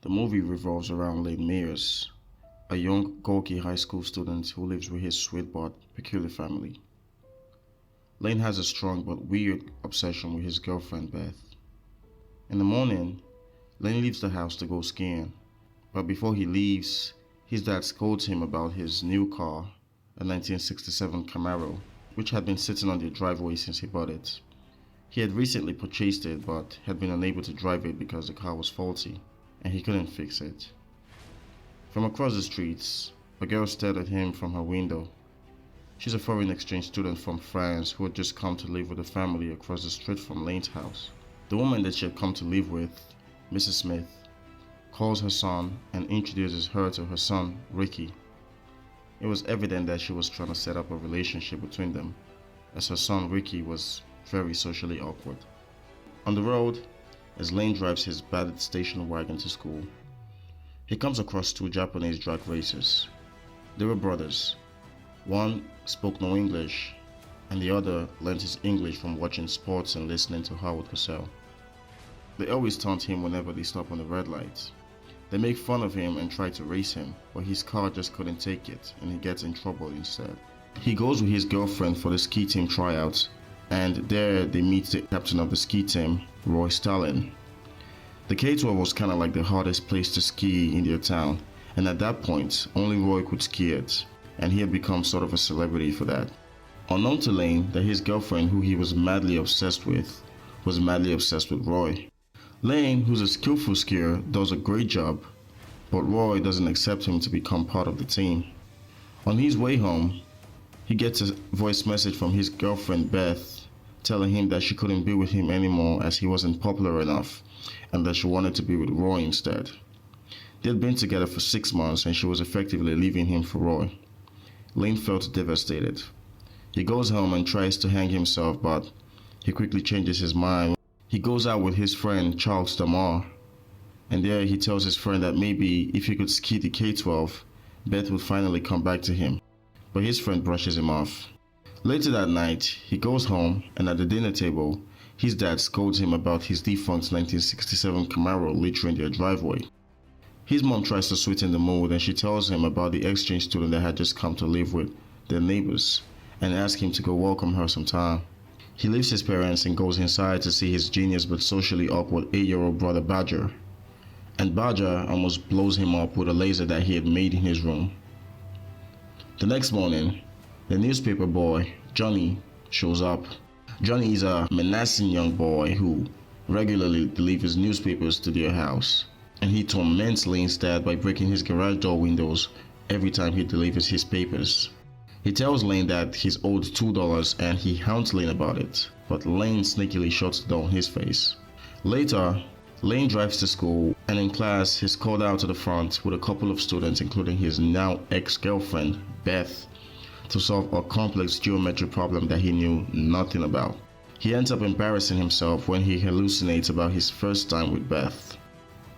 The movie revolves around Lane Mears, a young Gorky high school student who lives with his sweet but peculiar family. Lane has a strong but weird obsession with his girlfriend Beth. In the morning, Lane leaves the house to go skiing, but before he leaves, his dad scolds him about his new car, a 1967 Camaro, which had been sitting on their driveway since he bought it. He had recently purchased it but had been unable to drive it because the car was faulty and he couldn't fix it. From across the streets, a girl stared at him from her window. She's a foreign exchange student from France who had just come to live with a family across the street from Lane's house. The woman that she had come to live with, Mrs. Smith, calls her son and introduces her to her son, Ricky. It was evident that she was trying to set up a relationship between them, as her son Ricky was very socially awkward. On the road, as Lane drives his battered station wagon to school, he comes across two Japanese drag racers. They were brothers. One spoke no English, and the other learned his English from watching sports and listening to Howard Cosell. They always taunt him whenever they stop on the red light. They make fun of him and try to race him, but his car just couldn't take it and he gets in trouble instead. He goes with his girlfriend for the ski team tryouts, and there they meet the captain of the ski team, Roy Stalin. The K-12 was kinda like the hardest place to ski in their town, and at that point, only Roy could ski it, and he had become sort of a celebrity for that. Unknown to Lane that his girlfriend, who he was madly obsessed with, was madly obsessed with Roy. Lane, who's a skillful skier, does a great job, but Roy doesn't accept him to become part of the team. On his way home, he gets a voice message from his girlfriend Beth, telling him that she couldn't be with him anymore as he wasn't popular enough, and that she wanted to be with Roy instead. They had been together for 6 months and she was effectively leaving him for Roy. Lane felt devastated. He goes home and tries to hang himself, but he quickly changes his mind. He goes out with his friend Charles Damar, and there he tells his friend that maybe if he could ski the K-12, Beth would finally come back to him, but his friend brushes him off. Later that night, he goes home, and at the dinner table, his dad scolds him about his defunct 1967 Camaro littering their driveway. His mom tries to sweeten the mood and she tells him about the exchange student that had just come to live with their neighbors and asks him to go welcome her sometime. He leaves his parents and goes inside to see his genius but socially awkward 8-year-old brother Badger. And Badger almost blows him up with a laser that he had made in his room. The next morning, the newspaper boy, Johnny, shows up. Johnny is a menacing young boy who regularly delivers newspapers to their house, and he torments Lane's dad by breaking his garage door windows every time he delivers his papers. He tells Lane that he's owed $2 and he hounds Lane about it, but Lane sneakily shuts the door in his face. Later, Lane drives to school, and in class he's called out to the front with a couple of students including his now ex-girlfriend, Beth, to solve a complex geometry problem that he knew nothing about. He ends up embarrassing himself when he hallucinates about his first time with Beth.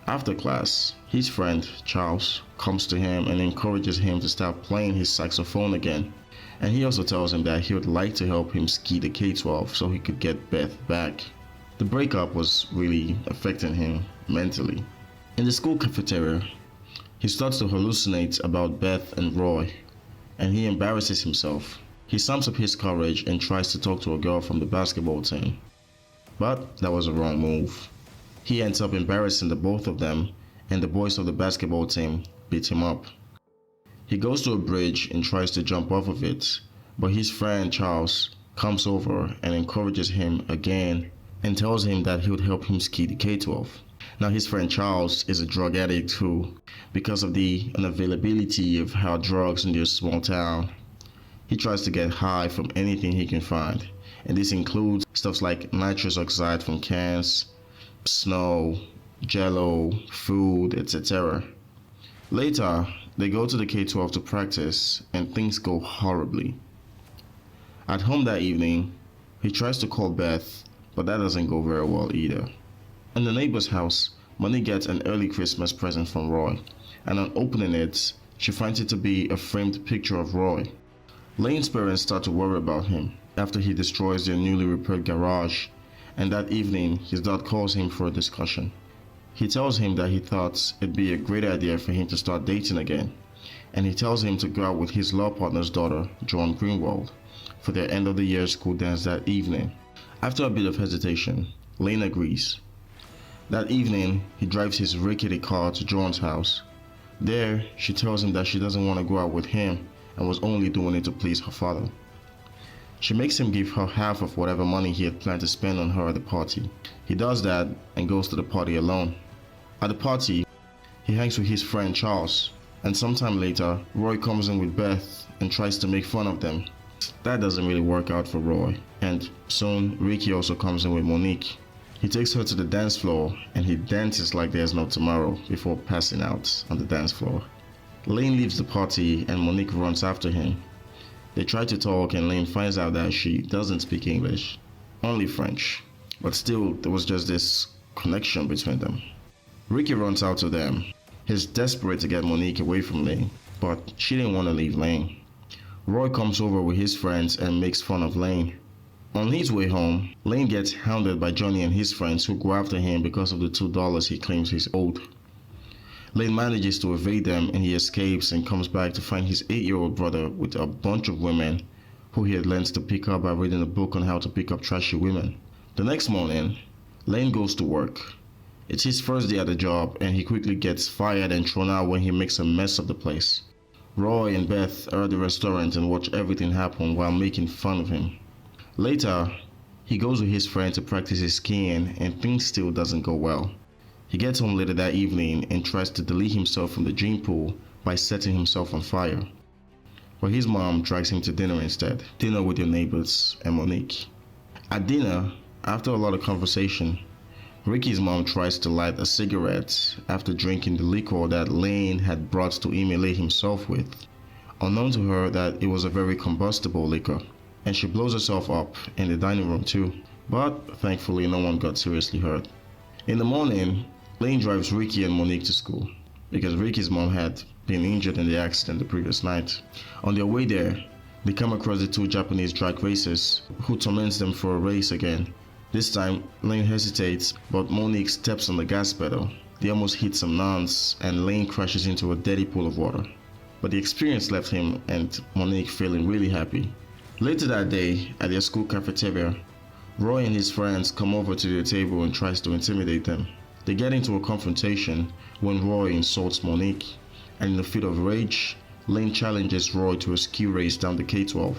After class, his friend, Charles, comes to him and encourages him to start playing his saxophone again, and he also tells him that he would like to help him ski the K-12 so he could get Beth back. The breakup was really affecting him mentally. In the school cafeteria, he starts to hallucinate about Beth and Roy, and he embarrasses himself. He sums up his courage and tries to talk to a girl from the basketball team. But that was a wrong move. He ends up embarrassing the both of them, and the boys of the basketball team beat him up. He goes to a bridge and tries to jump off of it, but his friend Charles comes over and encourages him again and tells him that he would help him ski the K-12. Now his friend Charles is a drug addict who, because of the unavailability of hard drugs in their small town, he tries to get high from anything he can find, and this includes stuff like nitrous oxide from cans, snow, jello, food, etc. Later, they go to the K-12 to practice, and things go horribly. At home that evening, he tries to call Beth, but that doesn't go very well either. In the neighbor's house, Money gets an early Christmas present from Roy, and on opening it, she finds it to be a framed picture of Roy. Lane's parents start to worry about him after he destroys their newly repaired garage, and that evening his dad calls him for a discussion. He tells him that he thought it'd be a great idea for him to start dating again, and he tells him to go out with his law partner's daughter, Joan Greenwald, for their end of the year school dance that evening. After a bit of hesitation, Lane agrees. That evening, he drives his rickety car to Joan's house. There, she tells him that she doesn't want to go out with him and was only doing it to please her father. She makes him give her half of whatever money he had planned to spend on her at the party. He does that and goes to the party alone. At the party, he hangs with his friend Charles, and sometime later, Roy comes in with Beth and tries to make fun of them. That doesn't really work out for Roy, and soon Ricky also comes in with Monique. He takes her to the dance floor and he dances like there's no tomorrow before passing out on the dance floor. Lane leaves the party and Monique runs after him. They try to talk and Lane finds out that she doesn't speak English, only French, but still there was just this connection between them. Ricky runs out to them. He's desperate to get Monique away from Lane, but she didn't want to leave Lane. Roy comes over with his friends and makes fun of Lane. On his way home, Lane gets hounded by Johnny and his friends who go after him because of the $2 he claims he's owed. Lane manages to evade them and he escapes and comes back to find his 8-year-old brother with a bunch of women who he had learned to pick up by reading a book on how to pick up trashy women. The next morning, Lane goes to work. It's his first day at the job and he quickly gets fired and thrown out when he makes a mess of the place. Roy and Beth are at the restaurant and watch everything happen while making fun of him. Later, he goes with his friend to practice his skiing and things still doesn't go well. He gets home later that evening and tries to delete himself from the gym pool by setting himself on fire. But his mom drags him to dinner instead. Dinner with your neighbors and Monique. At dinner, after a lot of conversation, Ricky's mom tries to light a cigarette after drinking the liquor that Lane had brought to immolate himself with, unknown to her that it was a very combustible liquor, and she blows herself up in the dining room too, but thankfully no one got seriously hurt. In the morning, Lane drives Ricky and Monique to school, because Ricky's mom had been injured in the accident the previous night. On their way there, they come across the 2 Japanese drag racers, who torments them for a race again. This time, Lane hesitates, but Monique steps on the gas pedal. They almost hit some nuns, and Lane crashes into a dirty pool of water. But the experience left him and Monique feeling really happy. Later that day, at their school cafeteria, Roy and his friends come over to their table and tries to intimidate them. They get into a confrontation when Roy insults Monique, and in a fit of rage, Lane challenges Roy to a ski race down the K-12.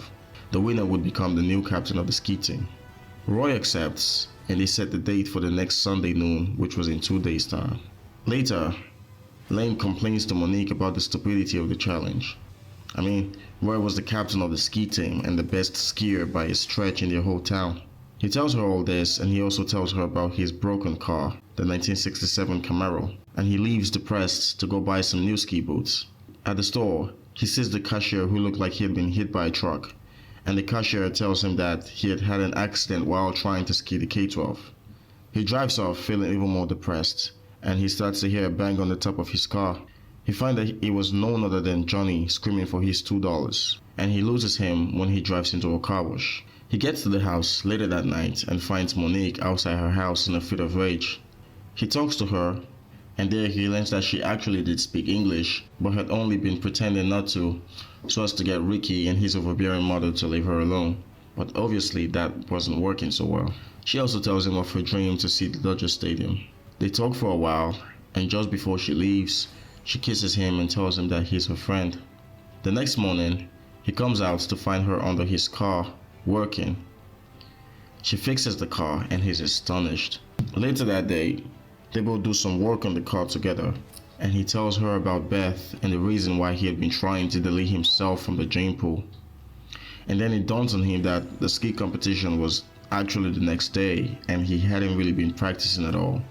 The winner would become the new captain of the ski team. Roy accepts, and they set the date for the next Sunday noon, which was in 2 days' time. Later, Lane complains to Monique about the stupidity of the challenge. Roy was the captain of the ski team and the best skier by a stretch in their whole town. He tells her all this, and he also tells her about his broken car, the 1967 Camaro, and he leaves depressed to go buy some new ski boots. At the store, he sees the cashier who looked like he had been hit by a truck, and the cashier tells him that he had had an accident while trying to ski the K-12. He drives off feeling even more depressed, and he starts to hear a bang on the top of his car. He finds that it was none other than Johnny screaming for his $2, and he loses him when he drives into a car wash. He gets to the house later that night and finds Monique outside her house in a fit of rage. He talks to her, and there he learns that she actually did speak English, but had only been pretending not to, so as to get Ricky and his overbearing mother to leave her alone. But obviously that wasn't working so well. She also tells him of her dream to see the Dodger Stadium. They talk for a while, and just before she leaves, she kisses him and tells him that he's her friend. The next morning, he comes out to find her under his car, working. She fixes the car and he's astonished. Later that day, they both do some work on the car together, and he tells her about Beth and the reason why he had been trying to delete himself from the gym pool. And then it dawns on him that the ski competition was actually the next day and he hadn't really been practicing at all.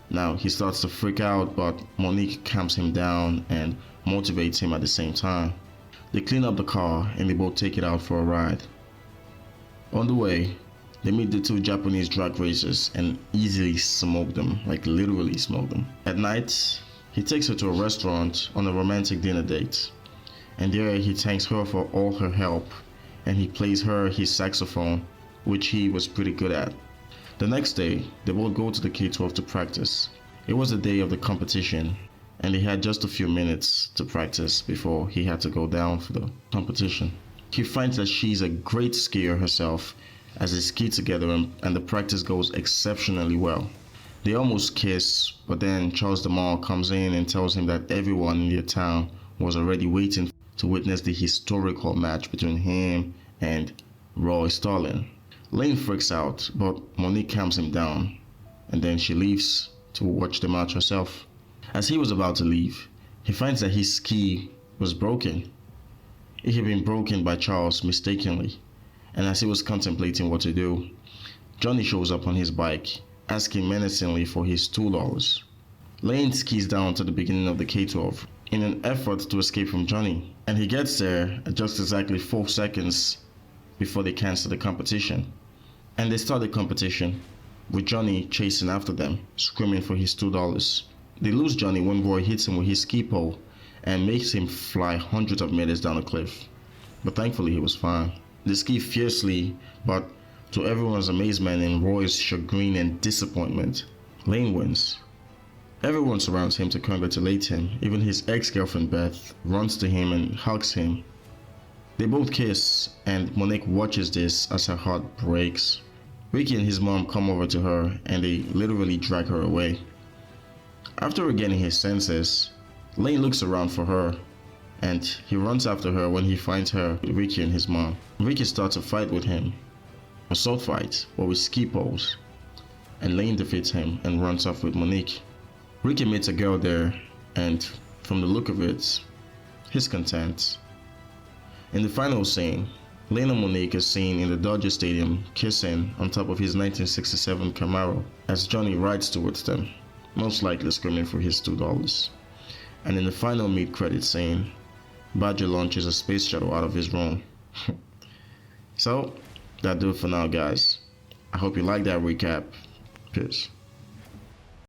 Now he starts to freak out, but Monique calms him down and motivates him at the same time. They clean up the car and they both take it out for a ride. On the way, they meet the 2 Japanese drag racers and easily smoke them, like literally smoke them. At night, he takes her to a restaurant on a romantic dinner date, and there he thanks her for all her help, and he plays her his saxophone, which he was pretty good at. The next day, they both go to the K-12 to practice. It was the day of the competition, and they had just a few minutes to practice before he had to go down for the competition. He finds that she's a great skier herself as they ski together, and the practice goes exceptionally well. They almost kiss, but then Charles the Mall comes in and tells him that everyone in their town was already waiting to witness the historical match between him and Roy Starling. Lane freaks out, but Monique calms him down, and then she leaves to watch the match herself. As he was about to leave, he finds that his ski was broken. It had been broken by Charles mistakenly, and as he was contemplating what to do, Johnny shows up on his bike, asking menacingly for his $2. Lane skis down to the beginning of the K-12 in an effort to escape from Johnny, and he gets there at just exactly 4 seconds before they cancel the competition. And they start the competition with Johnny chasing after them, screaming for his $2. They lose Johnny when Roy hits him with his ski pole and makes him fly hundreds of meters down a cliff. But thankfully he was fine. They ski fiercely, but to everyone's amazement and Roy's chagrin and disappointment, Lane wins. Everyone surrounds him to congratulate him. Even his ex-girlfriend Beth runs to him and hugs him. They both kiss, and Monique watches this as her heart breaks. Ricky and his mom come over to her and they literally drag her away. After regaining his senses, Lane looks around for her and he runs after her when he finds her with Ricky and his mom. Ricky starts a fight with him. A sword fight, but with ski poles, and Lane defeats him and runs off with Monique. Ricky meets a girl there, and from the look of it, he's content. In the final scene, Lane and Monique are seen in the Dodger Stadium kissing on top of his 1967 Camaro as Johnny rides towards them, most likely screaming for his $2. And in the final mid-credit scene, Badger launches a space shuttle out of his room. So, that'll do it for now, guys. I hope you liked that recap. Peace.